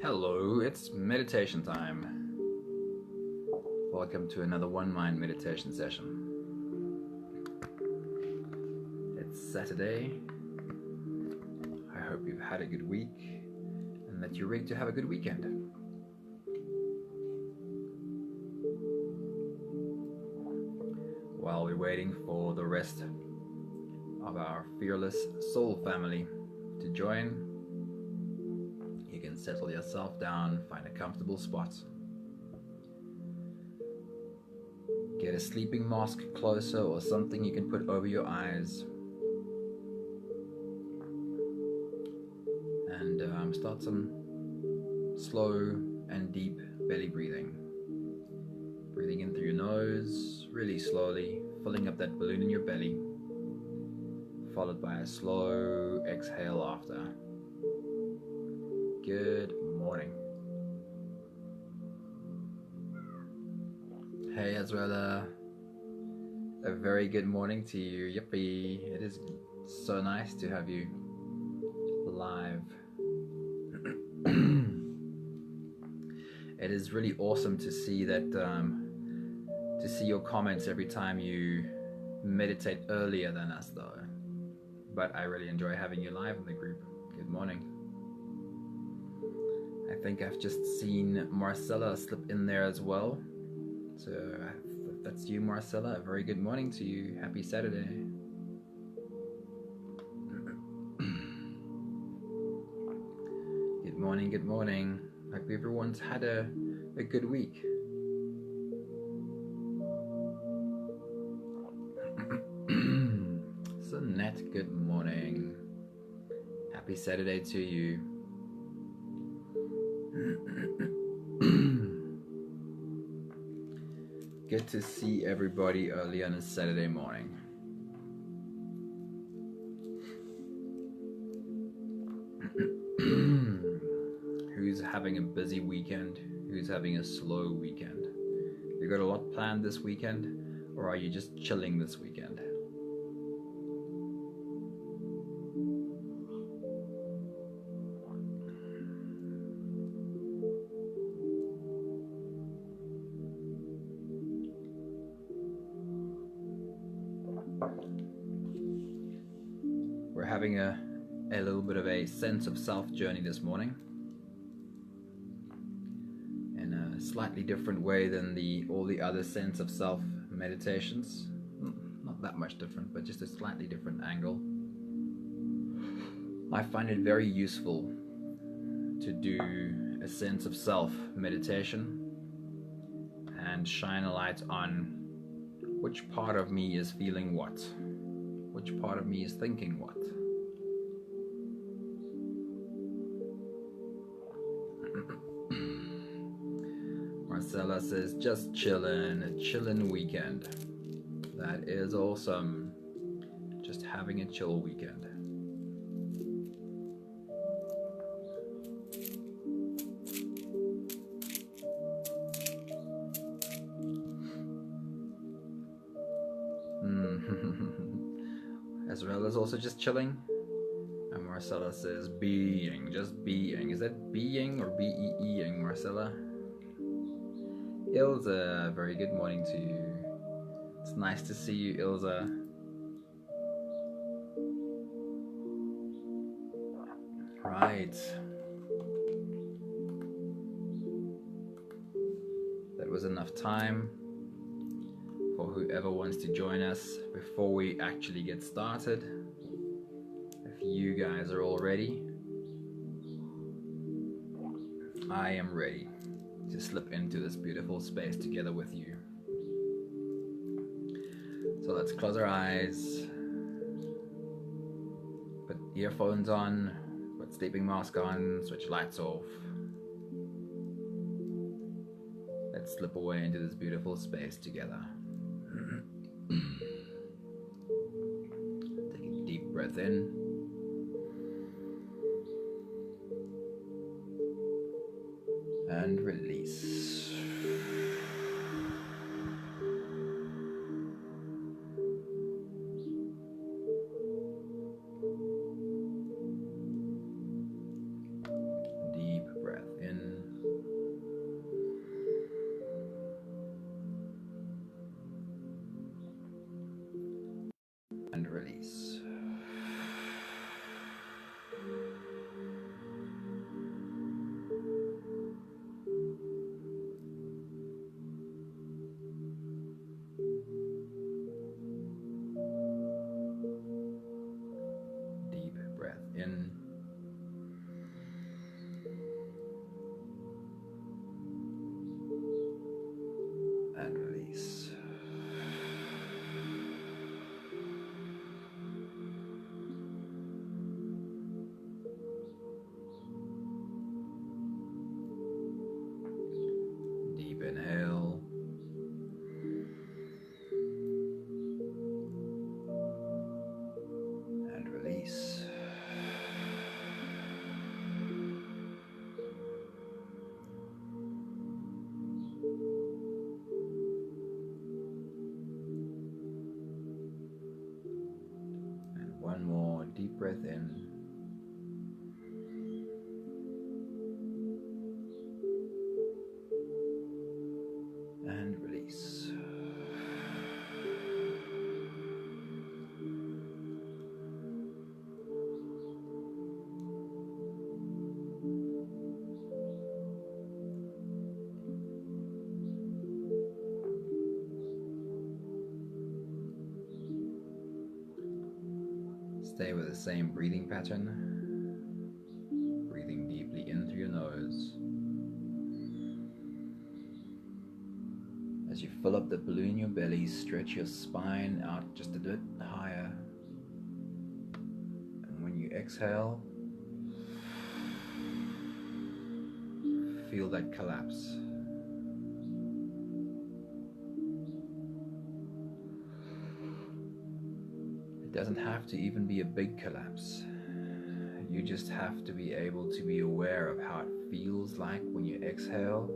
Hello, it's meditation time. Welcome to another One Mind meditation session. It's Saturday. I hope you've had a good week and that you're ready to have a good weekend. While we're waiting for the rest of our fearless soul family to join, you can settle yourself down, find a comfortable spot. Get a sleeping mask closer or something you can put over your eyes. And start some slow and deep belly breathing. Breathing in through your nose, really slowly, filling up that balloon in your belly, followed by a slow exhale after. Good morning. Hey Azraela, a very good morning to you. Yippee, it is so nice to have you live. It is really awesome to see that, to see your comments every time you meditate earlier than us though. But I really enjoy having you live in the group. Good morning. I think I've just seen Marcella slip in there as well. So if that's you, Marcella, a very good morning to you. Happy Saturday. Good morning, good morning. Hope everyone's had a good week. So Nat, good morning. Happy Saturday to you. Good to see everybody early on a Saturday morning. Who's having a busy weekend? Who's having a slow weekend? You got a lot planned this weekend, or are you just chilling this weekend? We're having a little bit of a sense of self journey this morning in a slightly different way than all the other sense of self meditations. Not that much different, but just a slightly different angle. I find it very useful to do a sense of self meditation and shine a light on which part of me is feeling what, which part of me is thinking what. Marcella says, just chillin', a chillin' weekend. That is awesome. Just having a chill weekend. Azraela's also just chilling. And Marcella says, being, just being. Is that being or B-E-E-ing, Marcella? Ilza, very good morning to you. It's nice to see you, Ilza. Right. That was enough time for whoever wants to join us before we actually get started. If you guys are all ready, I am ready to slip into this beautiful space together with you. So let's close our eyes, put earphones on, put sleeping mask on, switch lights off. Let's slip away into this beautiful space together. Take a deep breath in. And release. Deep breath in. breath in. And release. Stay with the same breathing pattern, breathing deeply in through your nose. As you fill up the balloon in your belly, stretch your spine out just a bit higher. And when you exhale, feel that collapse. It doesn't have to even be a big collapse. You just have to be able to be aware of how it feels like when you exhale.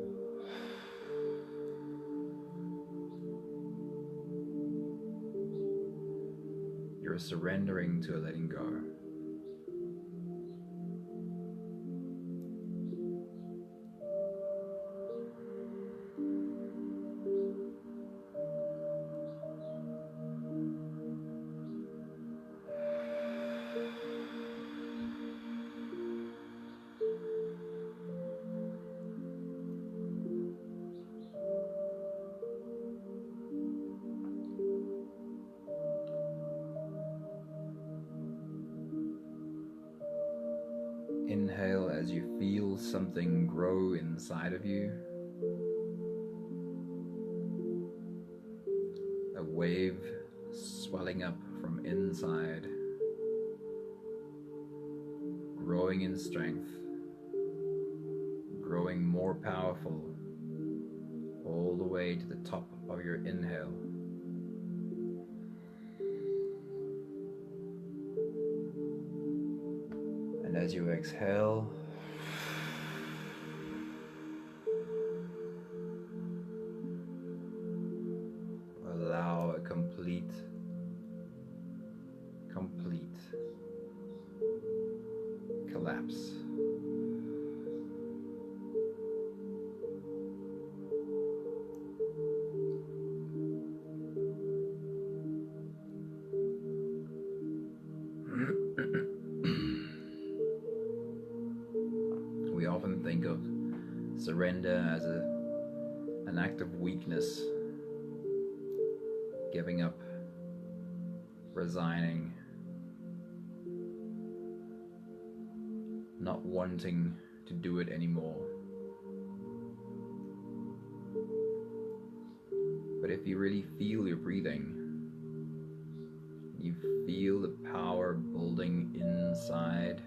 You're surrendering to a letting go. Inhale as you feel something grow inside of you. A wave swelling up from inside, growing in strength, growing more powerful, all the way to the top of your inhale. And as you exhale, allow a complete collapse. We often think of surrender as an act of weakness, giving up, resigning, not wanting to do it anymore. But if you really feel your breathing, you feel the power building inside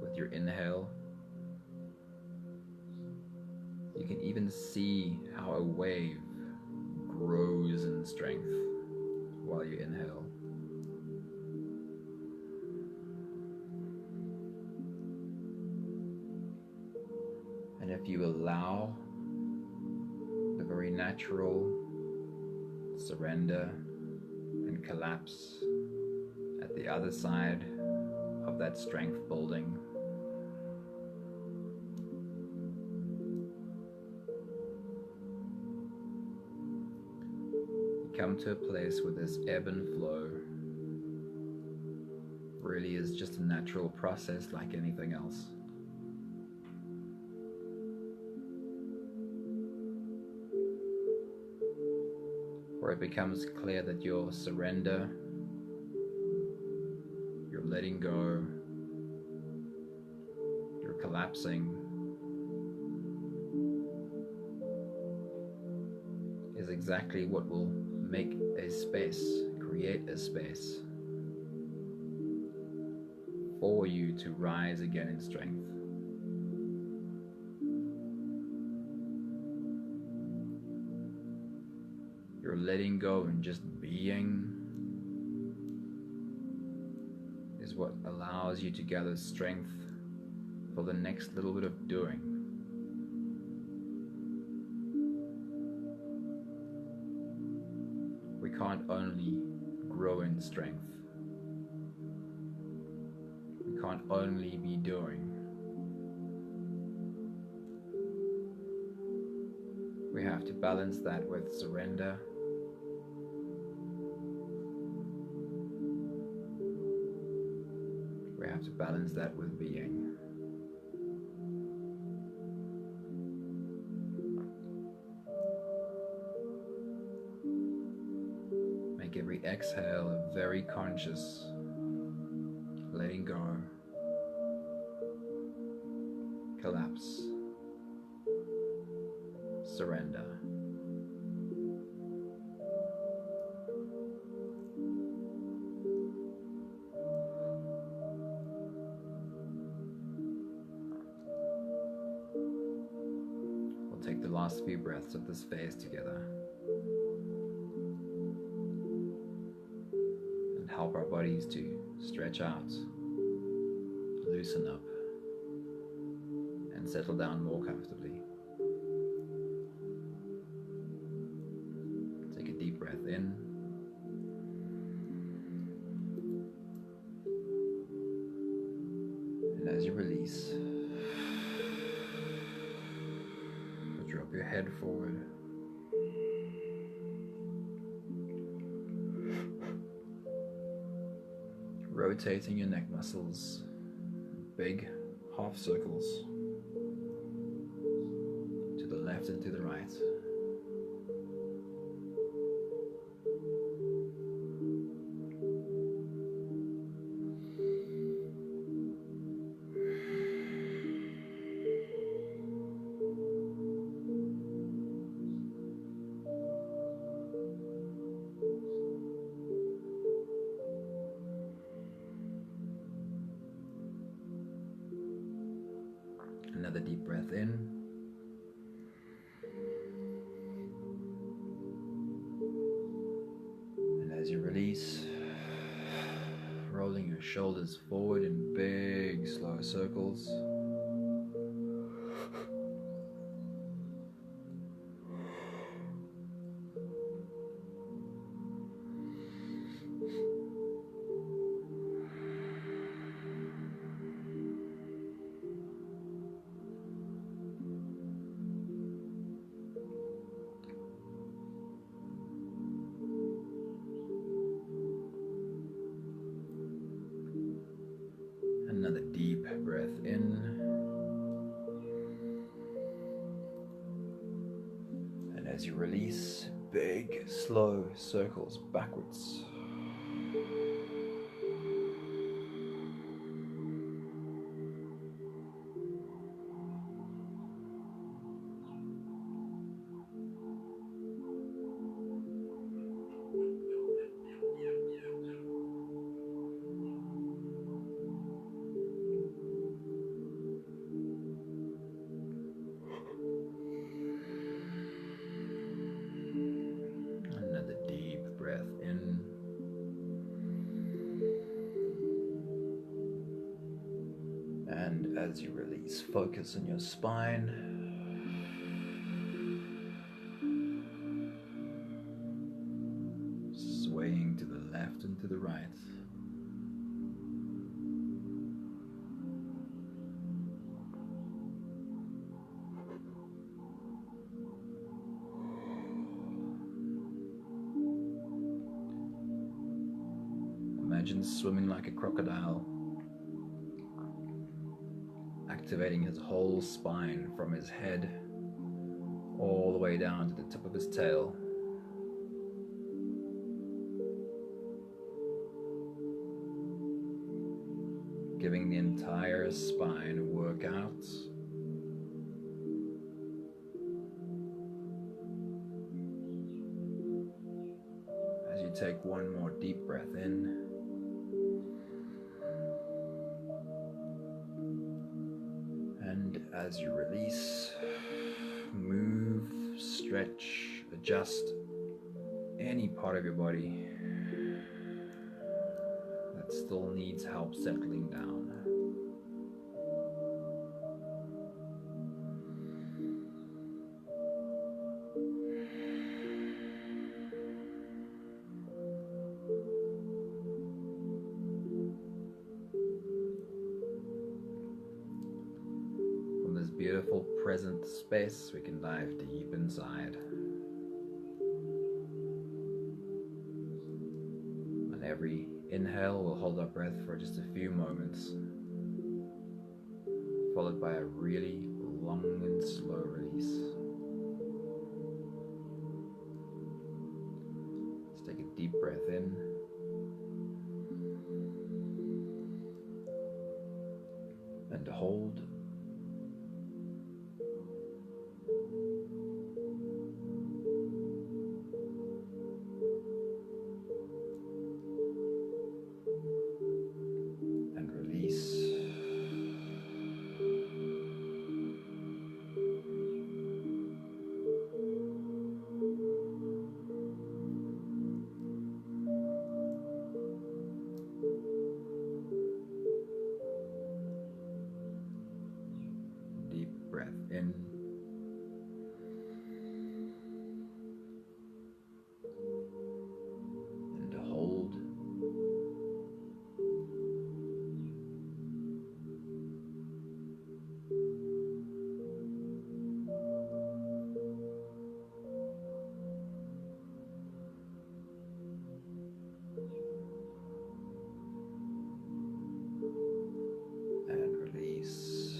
with your inhale, you can even see how a wave grows in strength while you inhale. And if you allow the very natural surrender and collapse at the other side of that strength building, you come to a place where this ebb and flow really is just a natural process like anything else. Where it becomes clear that your surrender, your letting go, your collapsing is exactly what will make a space, create a space for you to rise again in strength. Your letting go and just being is what allows you to gather strength for the next little bit of doing. We can't only grow in strength, can't only be doing. We have to balance that with surrender. We have to balance that with being. Make every exhale very conscious, letting go, collapse, surrender. We'll take the last few breaths of this phase together and help our bodies to stretch out, loosen up, and settle down more comfortably. Take a deep breath in. And as you release, drop your head forward. Rotating your neck muscles, big half circles to the left and to the right. Another deep breath in. And as you release, rolling your shoulders forward in big, slow circles. Another deep breath in. And as you release, big, slow circles backwards. And as you release, focus on your spine. Swaying to the left and to the right. Imagine swimming like a crocodile, activating his whole spine from his head all the way down to the tip of his tail. Giving the entire spine a workout. As you take one more deep breath in. And as you release, move, stretch, adjust any part of your body that still needs help settling down. beautiful present space, we can dive deep inside. On every inhale, we'll hold our breath for just a few moments, followed by a really long and slow release. Let's take a deep breath in. And hold. And release. Deep breath in. And hold. And release.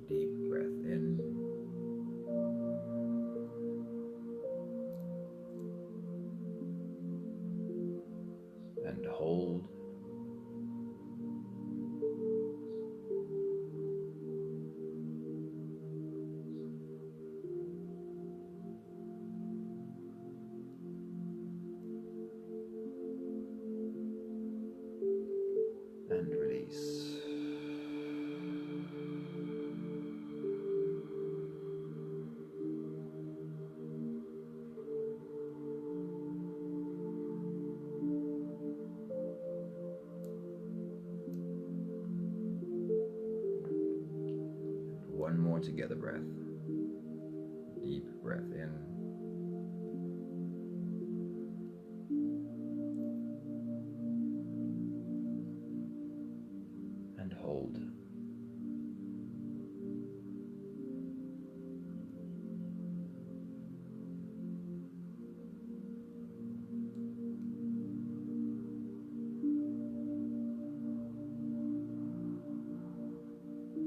Deep breath in. And hold. And release. One more together breath. Deep breath in. And hold.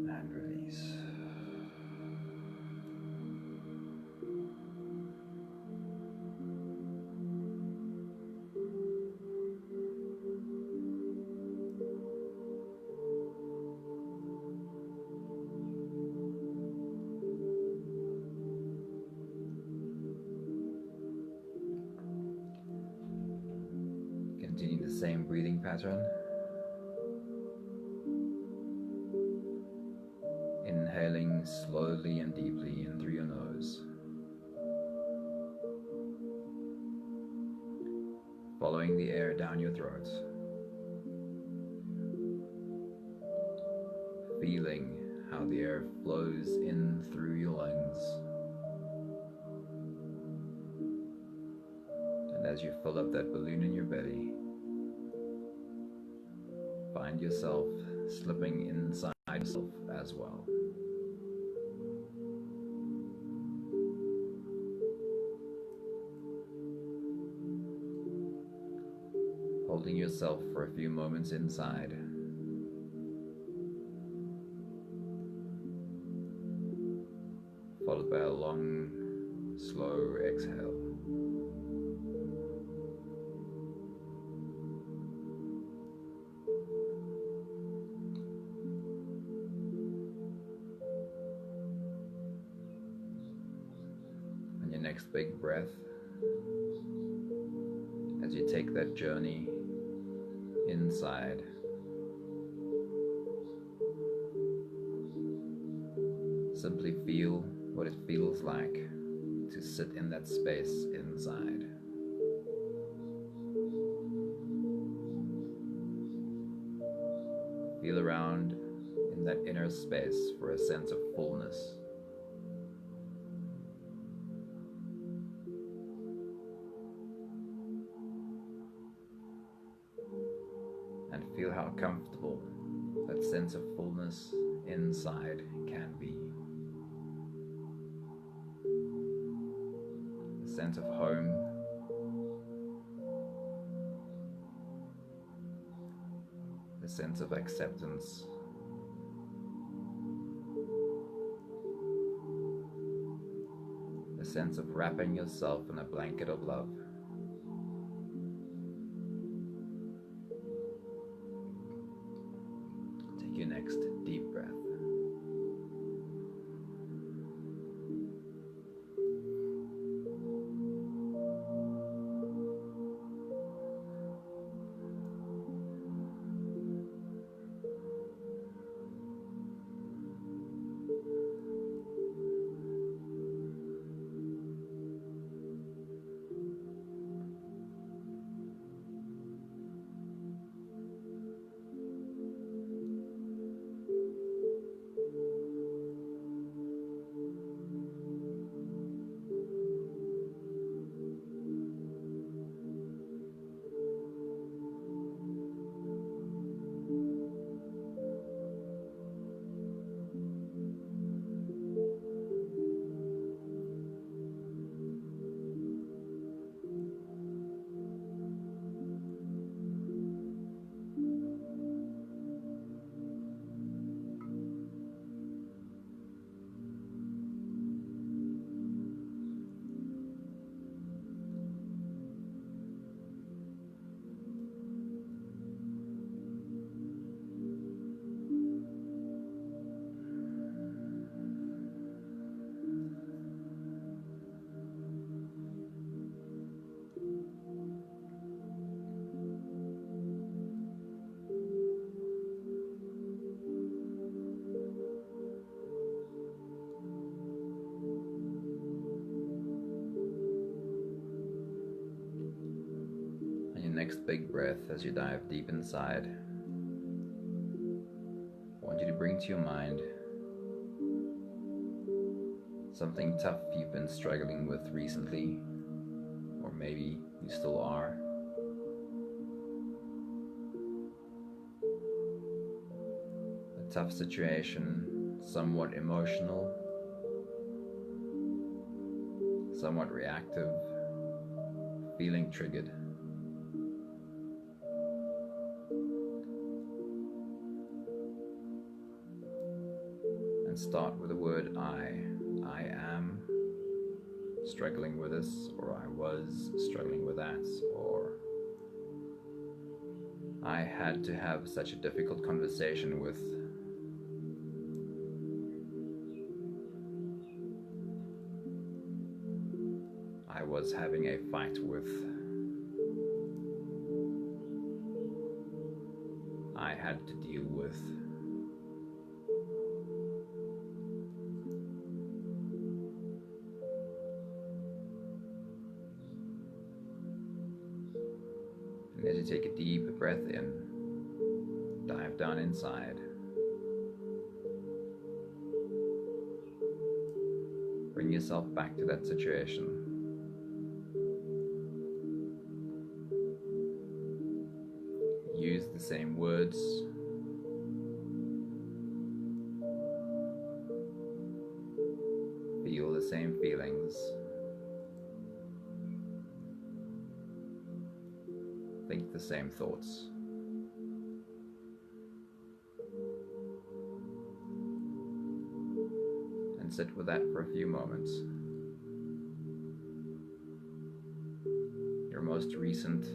And release. Continue the same breathing pattern. Inhaling slowly and deeply in through your nose. Following the air down your throat. Feeling how the air flows in through your lungs. And as you fill up that balloon in your belly, find yourself slipping inside yourself as well. Holding yourself for a few moments inside. Followed by a long, slow exhale. And your next big breath, as you take that journey inside. Simply feel what it feels like to sit in that space inside. Feel around in that inner space for a sense of fullness sense of fullness inside can be. A sense of home. A sense of acceptance. A sense of wrapping yourself in a blanket of love. Take your next deep breath. Next big breath as you dive deep inside. I want you to bring to your mind something tough you've been struggling with recently, or maybe you still are. A tough situation, somewhat emotional, somewhat reactive, feeling triggered. And start with the word I. I am struggling with this, or I was struggling with that, or I had to have such a difficult conversation with. I was having a fight with. I had to deal with. And as you take a deep breath in, dive down inside. Bring yourself back to that situation. Use the same words. Feel the same feelings. Think the same thoughts. And sit with that for a few moments. Your most recent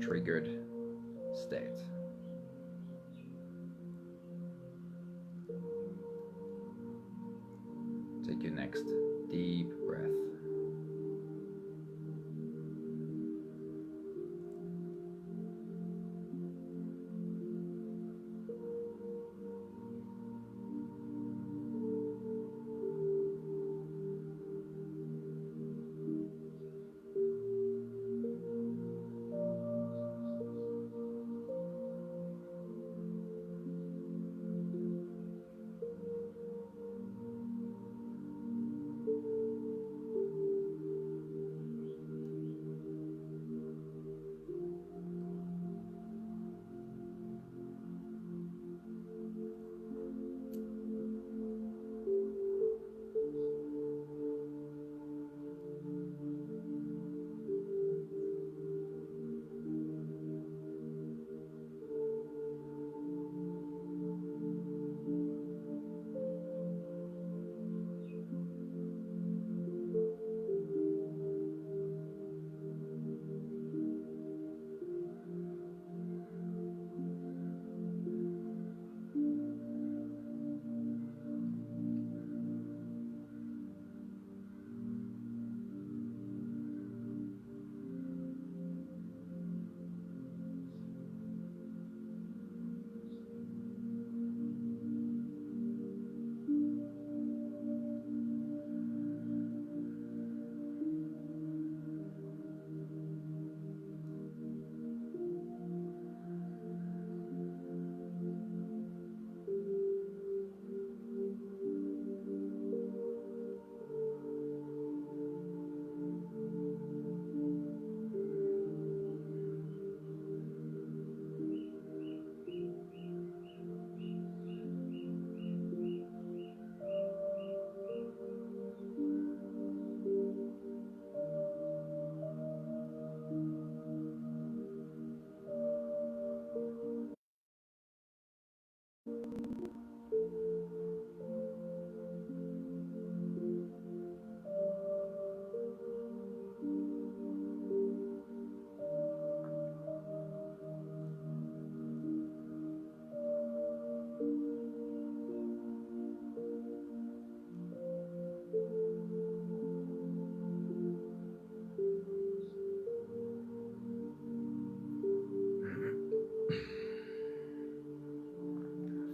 triggered state. Take your next deep breath.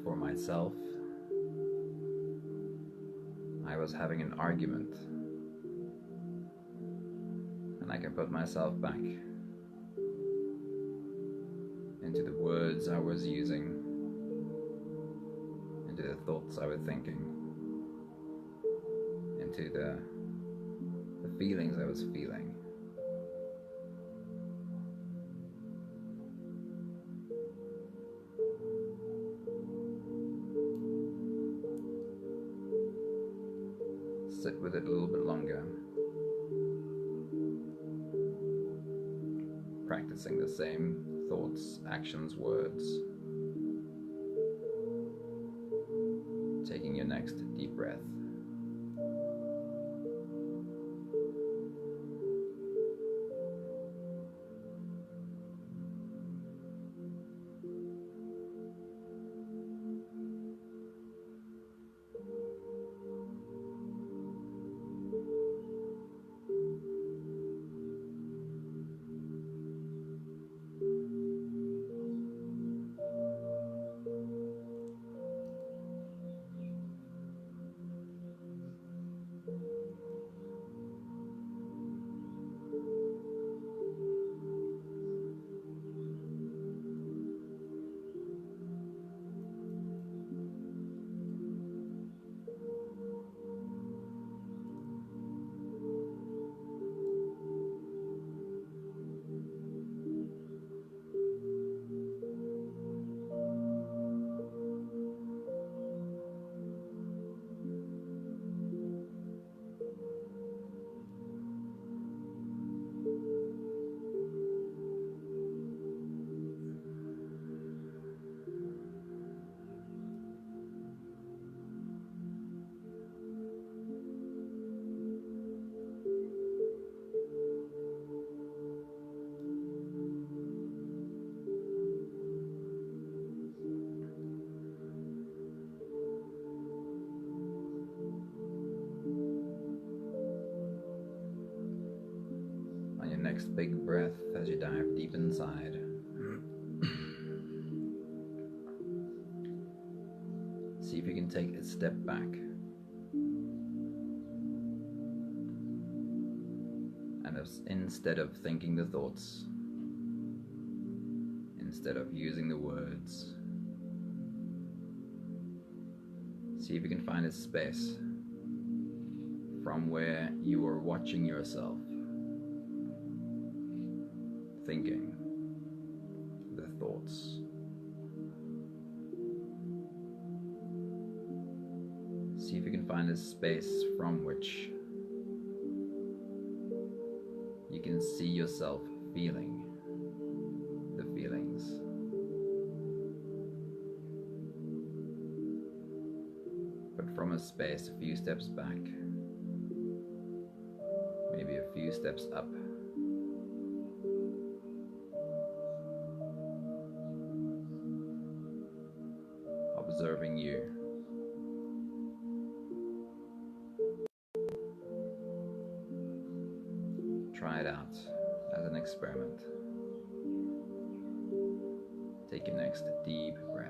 for myself. I was having an argument, and I can put myself back into the words I was using, into the thoughts I was thinking, into the feelings I was feeling. Sit with it a little bit longer, practicing the same thoughts, actions, words. Taking your next deep breath. Next big breath as you dive deep inside. See if you can take a step back. And instead of thinking the thoughts, instead of using the words, see if you can find a space from where you are watching yourself thinking the thoughts. See if you can find a space from which you can see yourself feeling the feelings. But from a space a few steps back, maybe a few steps up. Observing you. Try it out as an experiment. Take your next deep breath.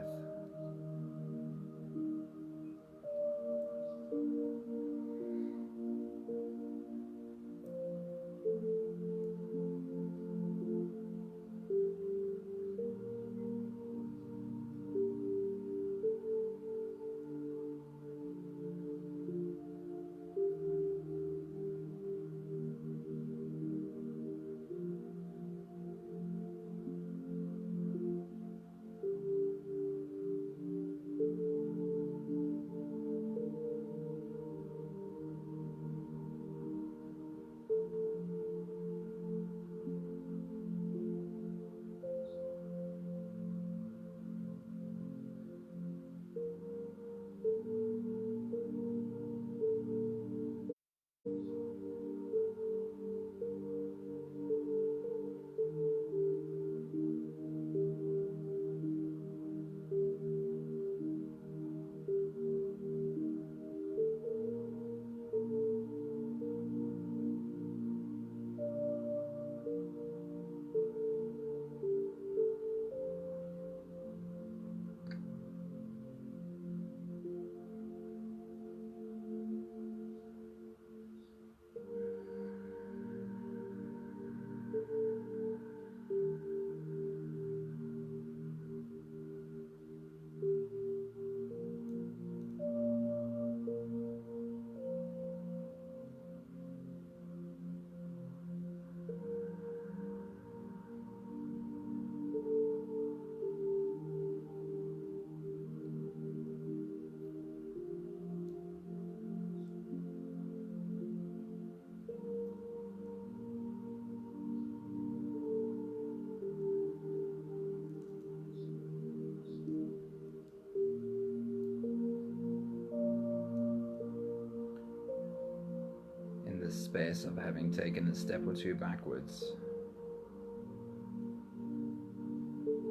space of having taken a step or two backwards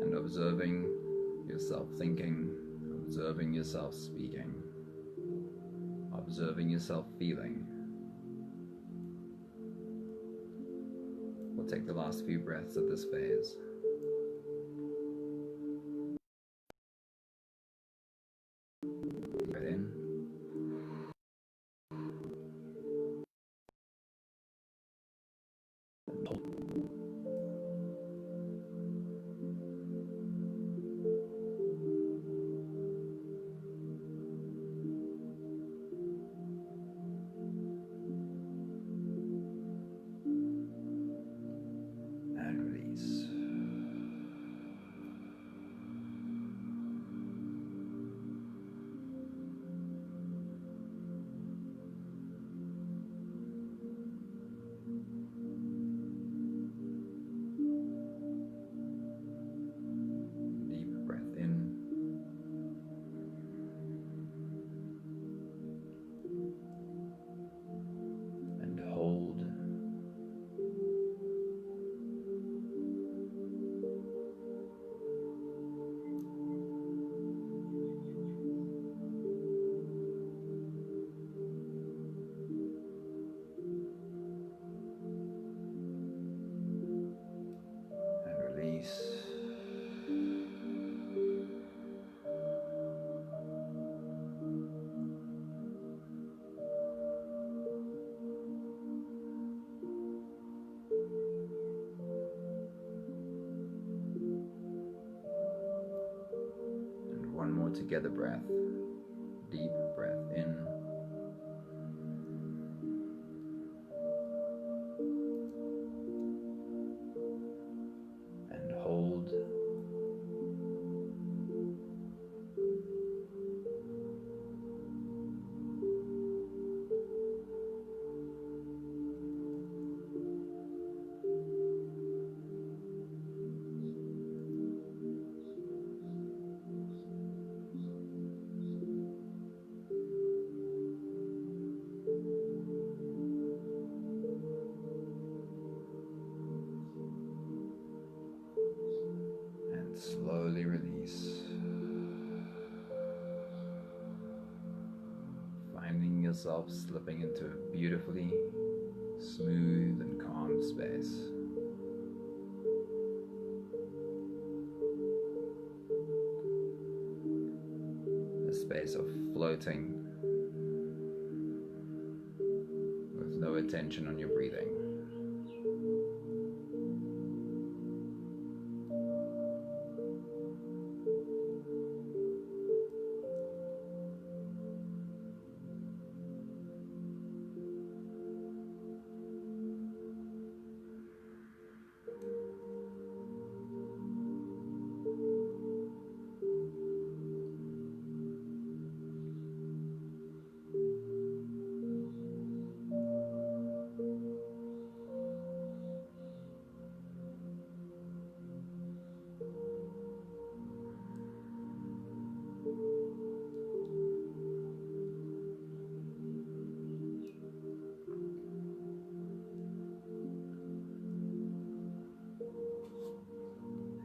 and observing yourself thinking, observing yourself speaking, observing yourself feeling. We'll take the last few breaths of this phase. Breathe in. And hold. And release. Deep breath in. And hold. And release. And one more together breath. Deep breath in. And hold. And slowly release. Finding yourself slipping into a beautifully smooth and calm space. A space of floating with no attention on your breathing.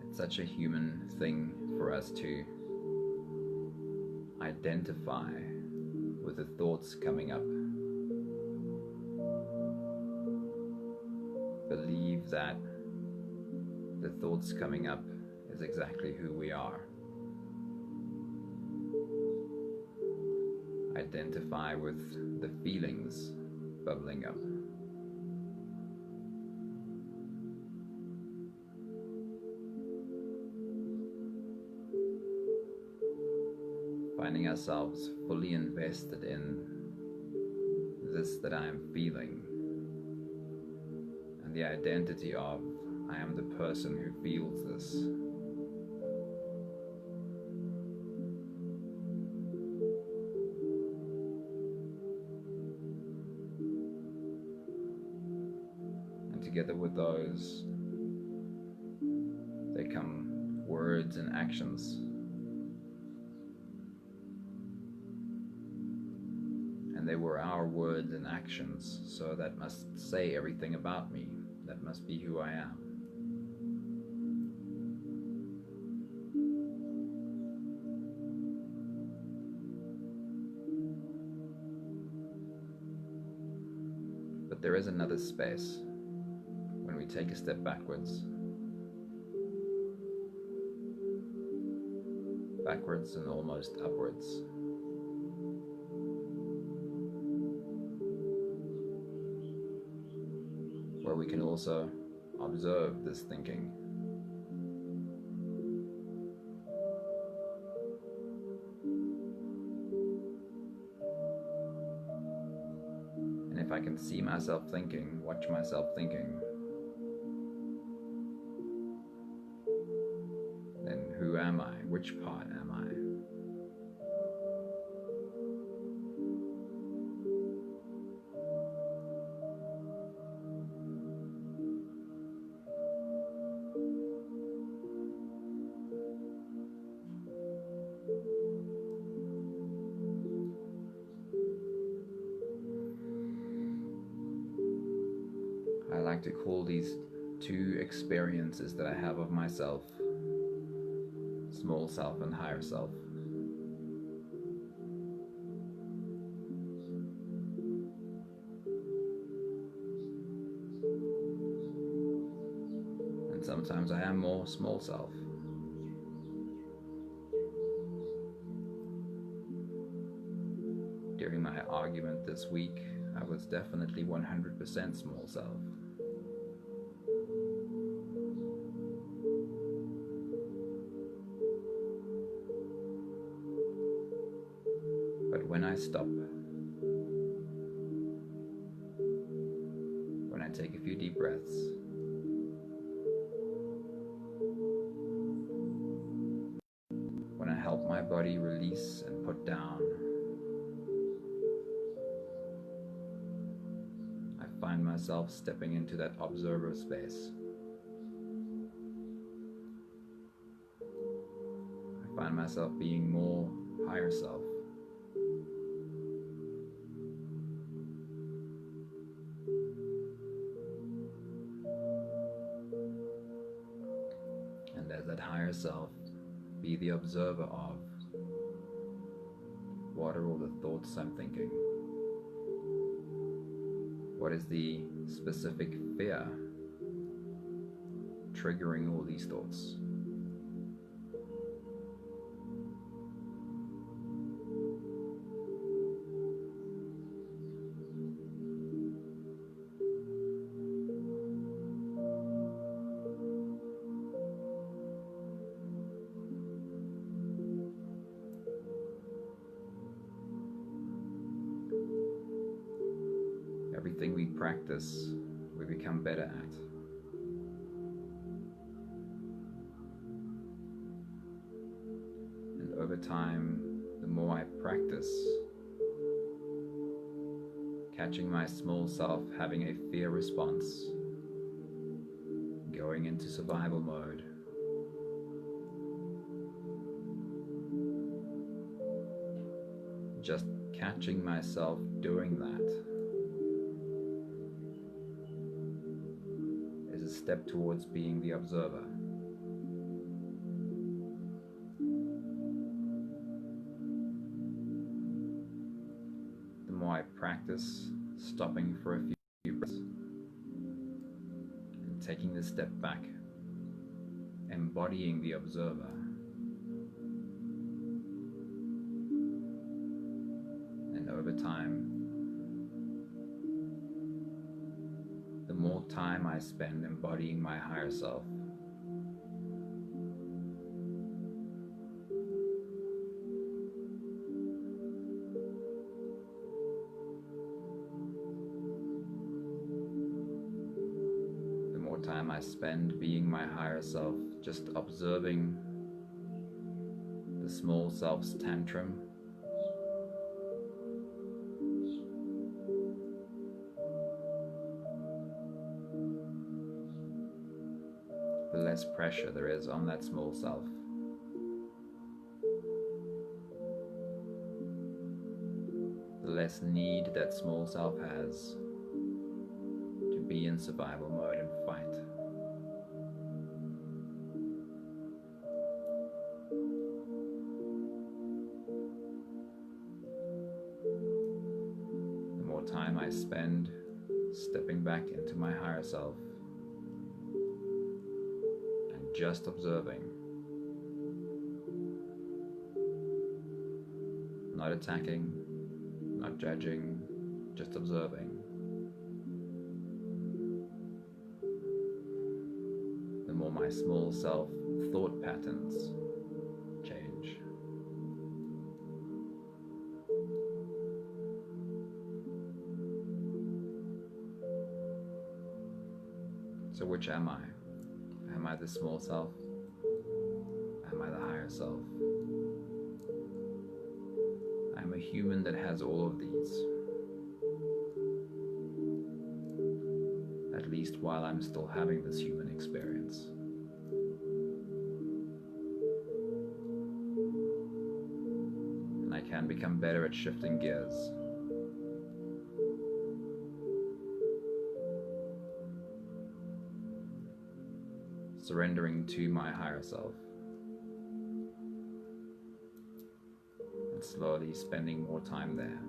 It's such a human thing for us to identify with the thoughts coming up. Believe that the thoughts coming up is exactly who we are. Identify with the feelings bubbling up. Finding ourselves fully invested in this that I am feeling, and the identity of I am the person who feels this. And together with those, they come words and actions. And and they were our words and actions, so that must say everything about me. That must be who I am. But there is another space when we take a step backwards and almost upwards. Where we can also observe this thinking. And if I can see myself thinking, watch myself thinking, then who am I? Which part am I? I like to call these two experiences that I have of myself, small self and higher self. And sometimes I am more small self. During my argument this week, I was definitely 100% small self. But when I stop, when I take a few deep breaths, when I help my body release and put down, I find myself stepping into that observer space. I find myself being more higher self. And as that higher self, be the observer of what are all the thoughts I'm thinking? What is the specific fear triggering all these thoughts? Everything we practice, we become better at. And over time, the more I practice, catching my small self having a fear response, going into survival mode, just catching myself doing that is a step towards being the observer. The more I practice stopping for a few breaths and taking the step back, embodying the observer, and over time, the more time I spend embodying my higher self, the more time I spend being my higher self, just observing the small self's tantrum, the less pressure there is on that small self. The the less need that small self has to be in survival mode and fight. The more time I spend stepping back into my higher self and just observing, not attacking, not judging, just observing, the more my small self thought patterns change. So which am I? Am I the small self? Am I the higher self? I'm a human that has all of these. At least while I'm still having this human experience. And I can become better at shifting gears. Surrendering to my higher self. And slowly spending more time there.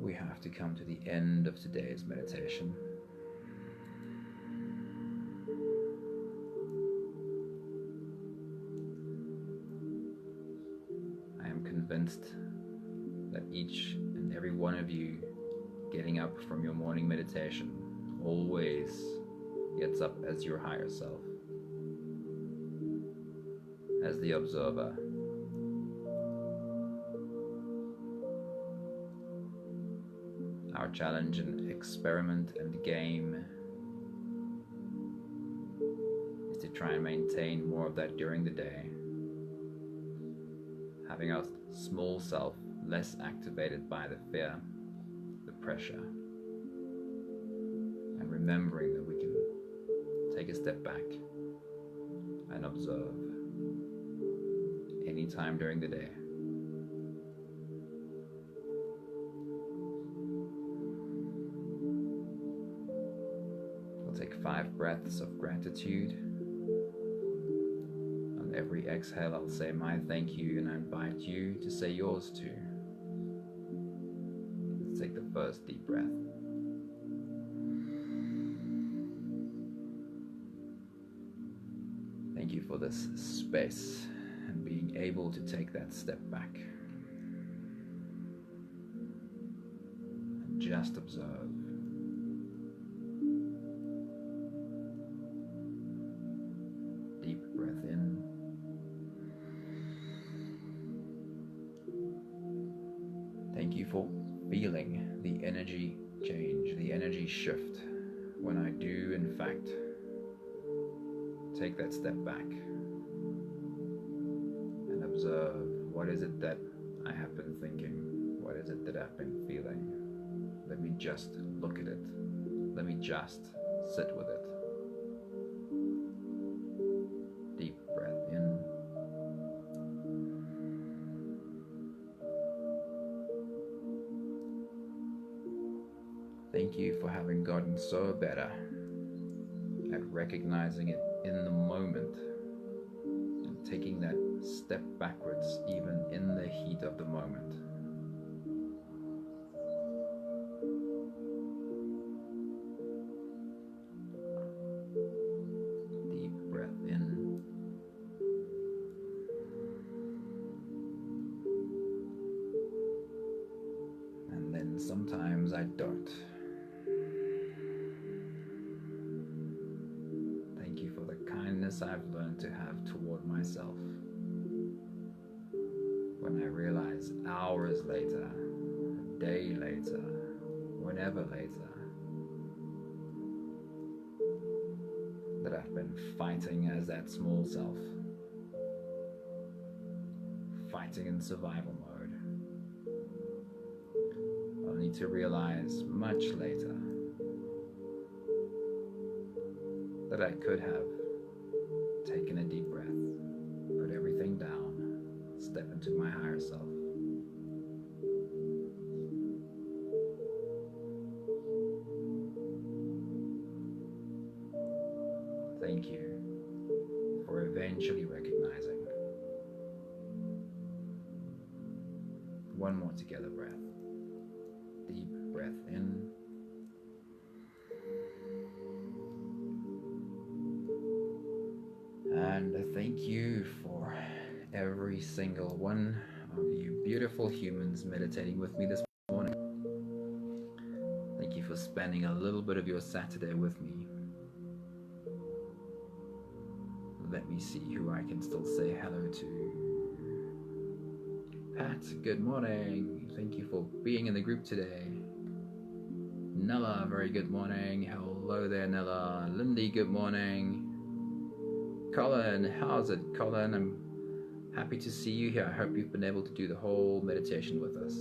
We have to come to the end of today's meditation. I am convinced that each and every one of you getting up from your morning meditation always gets up as your higher self, as the observer. Our challenge and experiment and game is to try and maintain more of that during the day, having our small self less activated by the fear, the pressure, and remembering that we can take a step back and observe anytime during the day. We'll take 5 breaths of gratitude. On every exhale, I'll say my thank you, and I invite you to say yours too. Let's take the first deep breath. Thank you for this space and being able to take that step back and just observe. Deep breath in. Thank you for feeling the energy change, the energy shift when I do in fact take that step back and observe what is it that I have been thinking, what is it that I've been feeling. Let me just look at it. Let me just sit with it. Deep breath in. Thank you for having gotten so better at recognizing it in the moment and taking that step backwards even in the heat of the moment. Deep breath in. And then sometimes I don't. I've learned to have toward myself. When I realize hours later, a day later, whenever later, that I've been fighting as that small self, fighting in survival mode, only to realize much later But I could have taken a deep breath, put everything down, step into my higher self. Thank you for eventually recognizing. One more together breath. Deep breath in. And thank you for every single one of you beautiful humans meditating with me this morning. Thank you for spending a little bit of your Saturday with me. Let me see who I can still say hello to. Pat, good morning. Thank you for being in the group today. Nella, very good morning. Hello there, Nella. Lindy, good morning. Colin, how's it, Colin? I'm happy to see you here. I hope you've been able to do the whole meditation with us.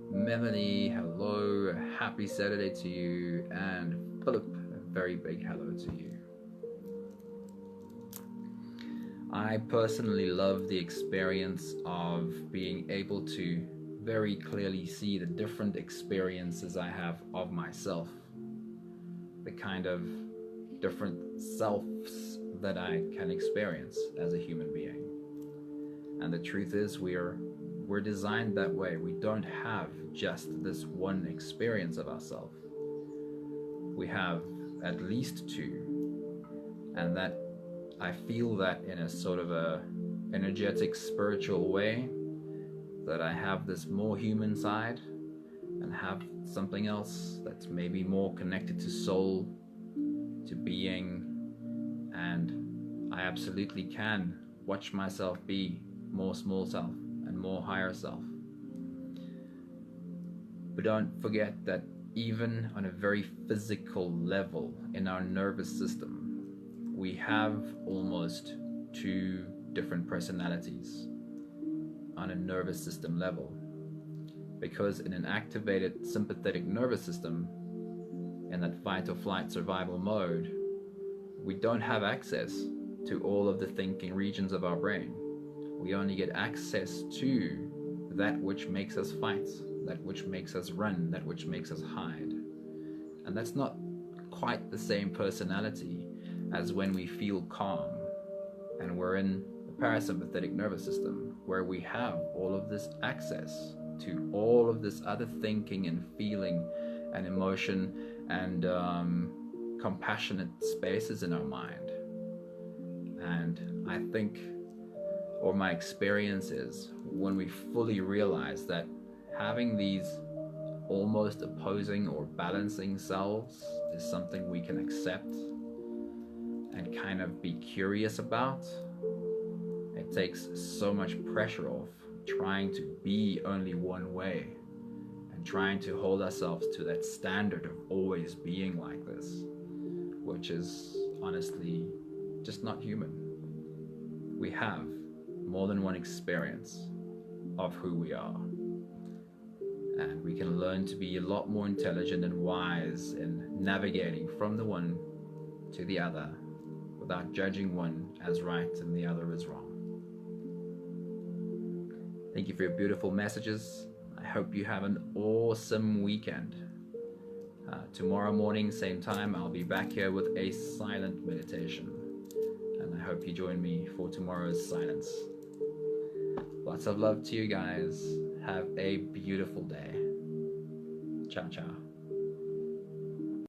Melanie, hello. Happy Saturday to you. And Philip, a very big hello to you. I personally love the experience of being able to very clearly see the different experiences I have of myself, the kind of different selves that I can experience as a human being. And the truth is we're designed that way. We don't have just this one experience of ourselves. We have at least two, and that I feel that in a sort of a energetic spiritual way, that I have this more human side and have something else that's maybe more connected to soul, to being, and I absolutely can watch myself be more small self and more higher self. But don't forget that even on a very physical level in our nervous system, we have almost two different personalities on a nervous system level, because in an activated sympathetic nervous system, in that fight or flight survival mode, we don't have access to all of the thinking regions of our brain. We only get access to that which makes us fight, that which makes us run, that which makes us hide. And that's not quite the same personality as when we feel calm and we're in the parasympathetic nervous system, where we have all of this access to all of this other thinking and feeling and emotion and compassionate spaces in our mind. And I think, or my experience is, when we fully realize that having these almost opposing or balancing selves is something we can accept and kind of be curious about, it takes so much pressure off trying to be only one way and trying to hold ourselves to that standard of always being like this, which is honestly just not human. We have more than one experience of who we are, and we can learn to be a lot more intelligent and wise in navigating from the one to the other without judging one as right and the other as wrong. Thank you for your beautiful messages. I hope you have an awesome weekend. Tomorrow morning, same time, I'll be back here with a silent meditation. And I hope you join me for tomorrow's silence. Lots of love to you guys. Have a beautiful day. Ciao, ciao.